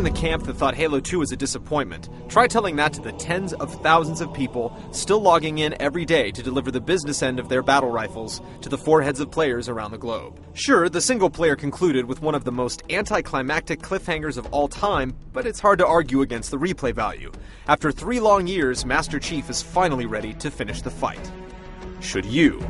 in the camp that thought Halo 2 was a disappointment, try telling that to the tens of thousands of people still logging in every day to deliver the business end of their battle rifles to the foreheads of players around the globe. Sure, the single player concluded with one of the most anticlimactic cliffhangers of all time, but it's hard to argue against the replay value. After 3 long years, Master Chief is finally ready to finish the fight. Should you?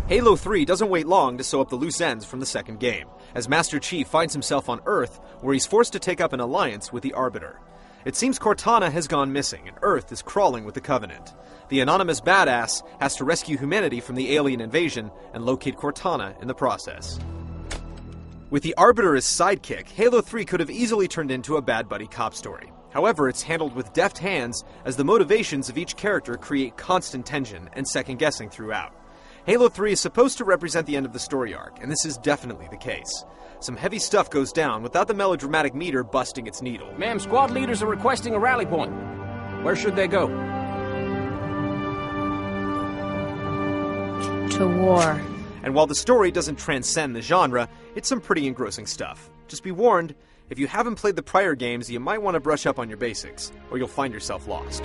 Halo 3 doesn't wait long to sew up the loose ends from the second game, as Master Chief finds himself on Earth, where he's forced to take up an alliance with the Arbiter. It seems Cortana has gone missing, and Earth is crawling with the Covenant. The anonymous badass has to rescue humanity from the alien invasion and locate Cortana in the process. With the Arbiter as sidekick, Halo 3 could have easily turned into a bad buddy cop story. However, it's handled with deft hands, as the motivations of each character create constant tension and second-guessing throughout. Halo 3 is supposed to represent the end of the story arc, and this is definitely the case. Some heavy stuff goes down without the melodramatic meter busting its needle. Ma'am, squad leaders are requesting a rally point. Where should they go? To war. And while the story doesn't transcend the genre, it's some pretty engrossing stuff. Just be warned, if you haven't played the prior games, you might want to brush up on your basics, or you'll find yourself lost.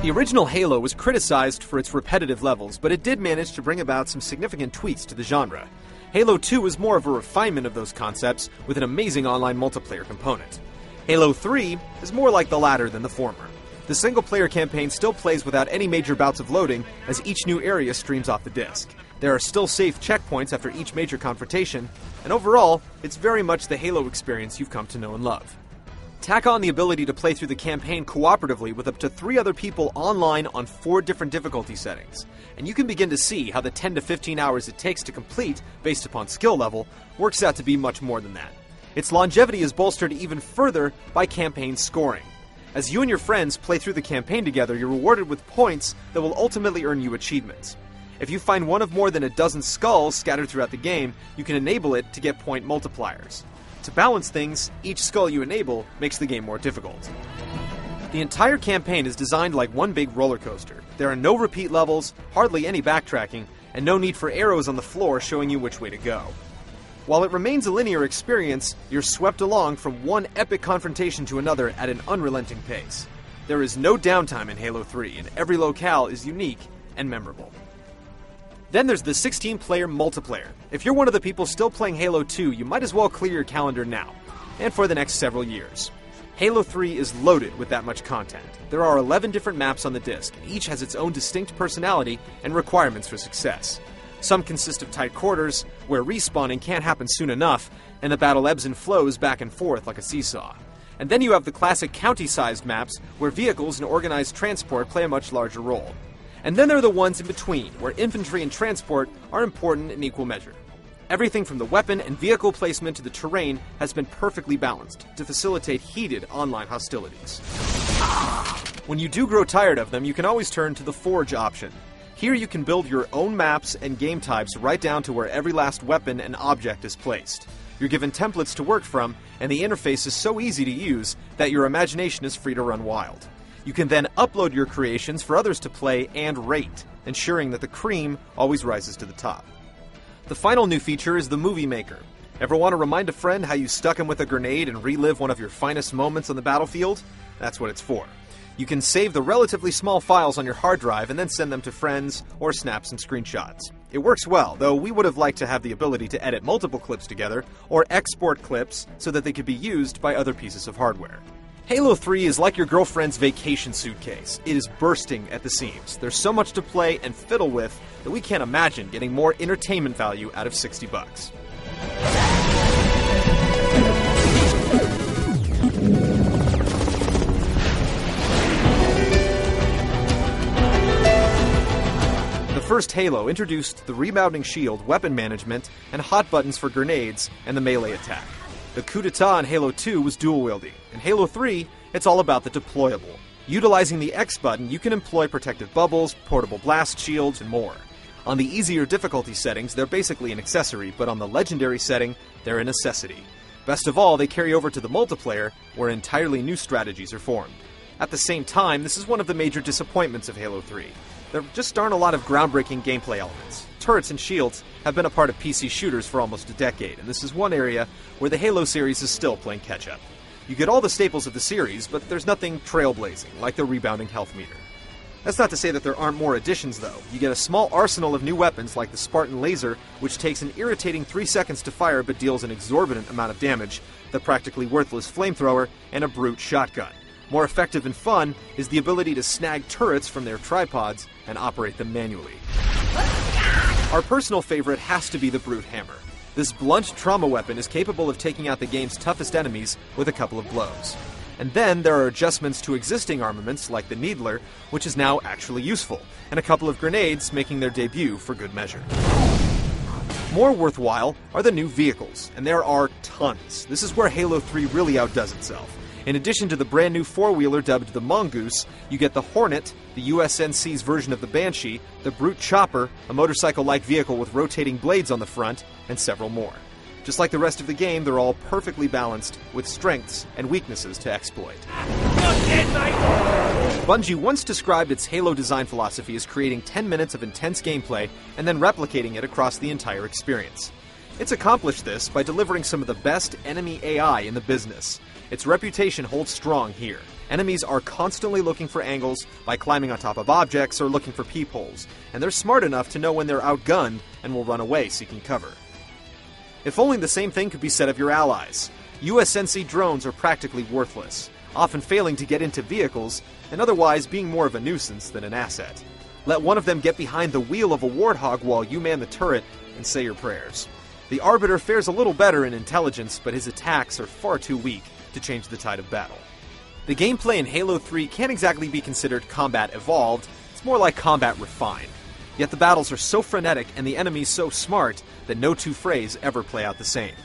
The original Halo was criticized for its repetitive levels, but it did manage to bring about some significant tweaks to the genre. Halo 2 is more of a refinement of those concepts, with an amazing online multiplayer component. Halo 3 is more like the latter than the former. The single-player campaign still plays without any major bouts of loading, as each new area streams off the disc. There are still safe checkpoints after each major confrontation, and overall, it's very much the Halo experience you've come to know and love. Tack on the ability to play through the campaign cooperatively with up to 3 other people online on 4 different difficulty settings, and you can begin to see how the 10 to 15 hours it takes to complete, based upon skill level, works out to be much more than that. Its longevity is bolstered even further by campaign scoring. As you and your friends play through the campaign together, you're rewarded with points that will ultimately earn you achievements. If you find one of more than a dozen skulls scattered throughout the game, you can enable it to get point multipliers. To balance things, each skull you enable makes the game more difficult. The entire campaign is designed like one big roller coaster. There are no repeat levels, hardly any backtracking, and no need for arrows on the floor showing you which way to go. While it remains a linear experience, you're swept along from one epic confrontation to another at an unrelenting pace. There is no downtime in Halo 3, and every locale is unique and memorable. Then there's the 16-player multiplayer. If you're one of the people still playing Halo 2, you might as well clear your calendar now, and for the next several years. Halo 3 is loaded with that much content. There are 11 different maps on the disc, and each has its own distinct personality and requirements for success. Some consist of tight quarters, where respawning can't happen soon enough, and the battle ebbs and flows back and forth like a seesaw. And then you have the classic county-sized maps, where vehicles and organized transport play a much larger role. And then there are the ones in between, where infantry and transport are important in equal measure. Everything from the weapon and vehicle placement to the terrain has been perfectly balanced to facilitate heated online hostilities. When you do grow tired of them, you can always turn to the Forge option. Here you can build your own maps and game types right down to where every last weapon and object is placed. You're given templates to work from, and the interface is so easy to use that your imagination is free to run wild. You can then upload your creations for others to play and rate, ensuring that the cream always rises to the top. The final new feature is the Movie Maker. Ever want to remind a friend how you stuck him with a grenade and relive one of your finest moments on the battlefield? That's what it's for. You can save the relatively small files on your hard drive and then send them to friends or snap some screenshots. It works well, though we would have liked to have the ability to edit multiple clips together or export clips so that they could be used by other pieces of hardware. Halo 3 is like your girlfriend's vacation suitcase. It is bursting at the seams. There's so much to play and fiddle with that we can't imagine getting more entertainment value out of $60. The first Halo introduced the rebounding shield, weapon management, and hot buttons for grenades and the melee attack. The coup d'etat in Halo 2 was dual-wielding. In Halo 3, It's all about the deployable. Utilizing the X button, you can employ protective bubbles, portable blast shields, and more. On the easier difficulty settings, they're basically an accessory, but on the legendary setting, they're a necessity. Best of all, they carry over to the multiplayer, where entirely new strategies are formed. At the same time, this is one of the major disappointments of Halo 3. There just aren't a lot of groundbreaking gameplay elements. Turrets and shields have been a part of PC shooters for almost a decade, and this is one area where the Halo series is still playing catch-up. You get all the staples of the series, but there's nothing trailblazing, like the rebounding health meter. That's not to say that there aren't more additions, though. You get a small arsenal of new weapons like the Spartan Laser, which takes an irritating 3 seconds to fire but deals an exorbitant amount of damage, the practically worthless flamethrower, and a brute shotgun. More effective and fun is the ability to snag turrets from their tripods and operate them manually. Our personal favorite has to be the Brute Hammer. This blunt trauma weapon is capable of taking out the game's toughest enemies with a couple of blows. And then there are adjustments to existing armaments like the Needler, which is now actually useful, and a couple of grenades making their debut for good measure. More worthwhile are the new vehicles, and there are tons. This is where Halo 3 really outdoes itself. In addition to the brand new four-wheeler dubbed the Mongoose, you get the Hornet, the USNC's version of the Banshee, the Brute Chopper, a motorcycle-like vehicle with rotating blades on the front, and several more. Just like the rest of the game, they're all perfectly balanced, with strengths and weaknesses to exploit. Bungie once described its Halo design philosophy as creating 10 minutes of intense gameplay and then replicating it across the entire experience. It's accomplished this by delivering some of the best enemy AI in the business. Its reputation holds strong here. Enemies are constantly looking for angles by climbing on top of objects or looking for peepholes, and they're smart enough to know when they're outgunned and will run away seeking cover. If only the same thing could be said of your allies. USNC drones are practically worthless, often failing to get into vehicles and otherwise being more of a nuisance than an asset. Let one of them get behind the wheel of a Warthog while you man the turret and say your prayers. The Arbiter fares a little better in intelligence, but his attacks are far too weak to change the tide of battle. The gameplay in Halo 3 can't exactly be considered combat evolved, it's more like combat refined. Yet the battles are so frenetic and the enemies so smart that no two frays ever play out the same.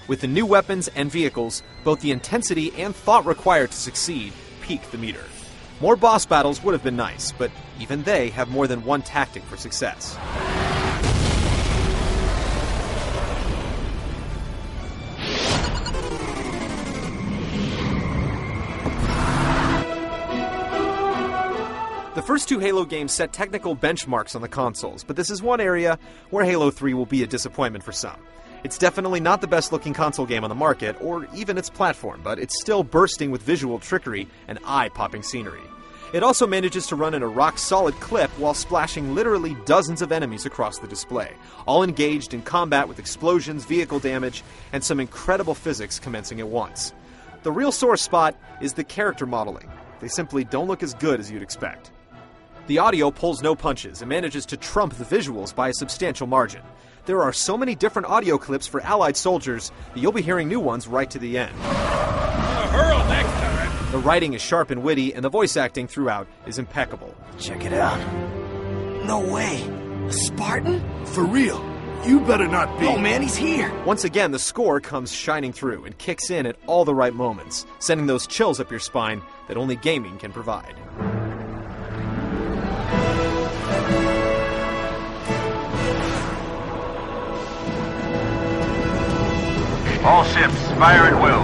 With the new weapons and vehicles, both the intensity and thought required to succeed peak the meter. More boss battles would have been nice, but even they have more than one tactic for success. The first two Halo games set technical benchmarks on the consoles, but this is one area where Halo 3 will be a disappointment for some. It's definitely not the best looking console game on the market, or even its platform, but it's still bursting with visual trickery and eye-popping scenery. It also manages to run in a rock-solid clip while splashing literally dozens of enemies across the display, all engaged in combat with explosions, vehicle damage, and some incredible physics commencing at once. The real sore spot is the character modeling. They simply don't look as good as you'd expect. The audio pulls no punches and manages to trump the visuals by a substantial margin. There are so many different audio clips for Allied soldiers that you'll be hearing new ones right to the end. Hurl next time. The writing is sharp and witty, and the voice acting throughout is impeccable. Check it out. No way. A Spartan? For real. You better not be. Oh man, he's here. Once again, the score comes shining through and kicks in at all the right moments, sending those chills up your spine that only gaming can provide. All ships, fire at will.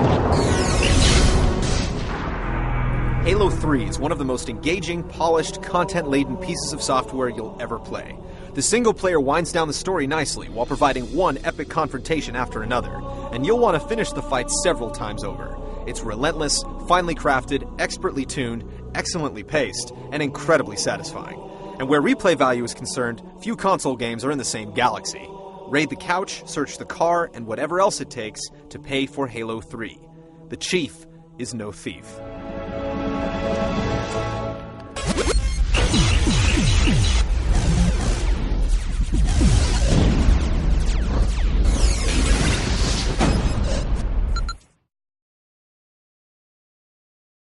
Halo 3 is one of the most engaging, polished, content-laden pieces of software you'll ever play. The single player winds down the story nicely while providing one epic confrontation after another, and you'll want to finish the fight several times over. It's relentless, finely crafted, expertly tuned, excellently paced, and incredibly satisfying. And where replay value is concerned, few console games are in the same galaxy. Raid the couch, search the car, and whatever else it takes to pay for Halo 3. The Chief is no thief.